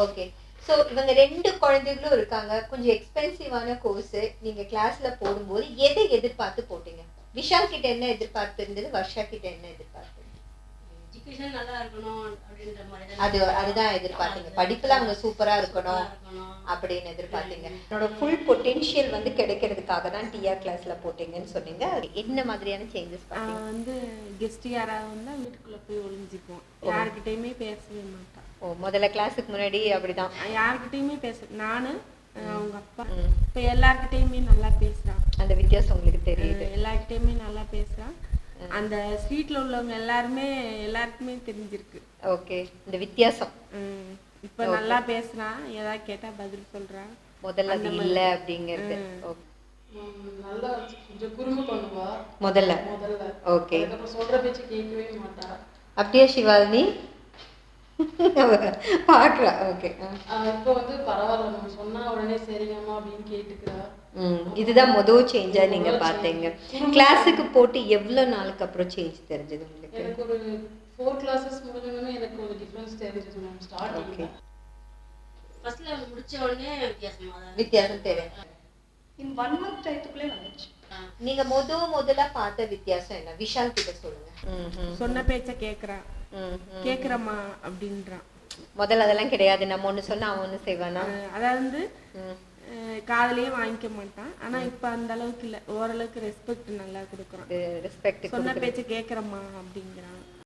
Okay. So இவங்க 2 குழந்தைகளும் இருக்காங்க. கொஞ்சம் எக்ஸ்பென்சிவான கோர்ஸ். நீங்க கிளாஸ்ல போடும்போது எதை எதிர்பார்த்து போட்டீங்க? விஷால் கிட்ட என்ன எதிர்பார்ப்பு இருந்தது? வர்ஷா கிட்ட என்ன எதிர்பார்ப்பு? எஜுகேஷன் நல்லா இருக்கணும் அப்படின்ற மாதிரி அதுதான் எதிர்பார்த்தீங்க. படிப்புல அவங்க சூப்பரா இருக்கணும் அப்படின்னு எதிர்பார்த்தீங்க. என்னோட ஃபுல் பொட்டென்ஷியல் வந்து கிடைக்கிறதுக்காக தான் டிஆர் கிளாஸ்ல போட்டீங்கன்னு சொன்னீங்க. என்ன மாதிரியான சேஞ்சஸ் பார்த்தீங்க? வந்து கெஸ்ட் யாராவது வந்தா வீட்டுக்குள்ள போய் ஒளிஞ்சிக்குவோம். யார்கிட்டயுமே பேசவே மாட்டான். ஓ, முதல்ல கிளாஸுக்கு முன்னாடி அப்படிதான். யார்கிட்டயுமே நானு அவங்க அப்பா இப்ப எல்லார்கிட்டயுமே நல்லா பேசுறான். அந்த வித்தியாசம் உங்களுக்கு தெரியுது. எல்லார்கிட்டயுமே நல்லா பேசுறான். அந்த ஸ்ட்ரீட்ல உள்ளவங்க எல்லாருக்குமே தெரிஞ்சிருக்கு. ஓகே, இந்த வித்தியாசம். இப்ப நல்லா பேசுறான். ஏதாவது கேட்டா பதில் சொல்றான். முதல்ல அது இல்ல அப்படிங்கிறது. நல்லா கொஞ்சம் குறும்பு பண்ணுவா முதல்ல. ஓகே. அதுக்கப்புறம் சொல்ற பேச்சு கேட்கவே மாட்டா. அப்படியே சிவாலினி பாக்குறா. ஓகே. இப்போ வந்து பரவாயில்ல, நம்ம சொன்னா உடனே சரிங்கம்மா அப்படின்னு கேட்டுக்கிறா. இதுதான் முதல் சேஞ்சா நீங்க பாத்தீங்க. கிளாஸுக்கு போட்டு எவ்வளவு நாளுக்கு அப்புறம் சேஞ்ச் தெரிஞ்சது உங்களுக்கு? எனக்கு ஒரு 4 கிளாसेस முடிஞ்சோனே எனக்கு ஒரு டிஃபரன்ஸ் தெரிஞ்சது மேம். ஸ்டார்டிங்ல ஃபர்ஸ்ட் லெவல் முடிச்ச உடனே வித்தியாசம் தெரியும். In 1 month டைத்துக்குள்ளே வந்துச்சு. நீங்க முதல்ல பார்த்த வித்தியாசம் என்ன? விஷால் கிட்ட சொல்லுங்க. சொன்ன பேச்ச கேக்குறமா அப்படின்றான். முதல்ல அதெல்லாம் கிடையாது. நம்ம ஒண்ணு சொன்னா அவன் ஒண்ணு செய்வானா? அதாவது காதலையே வாங்கிக்க மாட்டான். ஆனா இப்ப அந்த அளவுக்கு இல்ல. ஓரளவுக்கு ரெஸ்பெக்ட் நல்லா கொடுக்குறான். ரெஸ்பெக்ட். சொன்ன பேச்ச கேக்குறமா அப்படிங்கிறான்.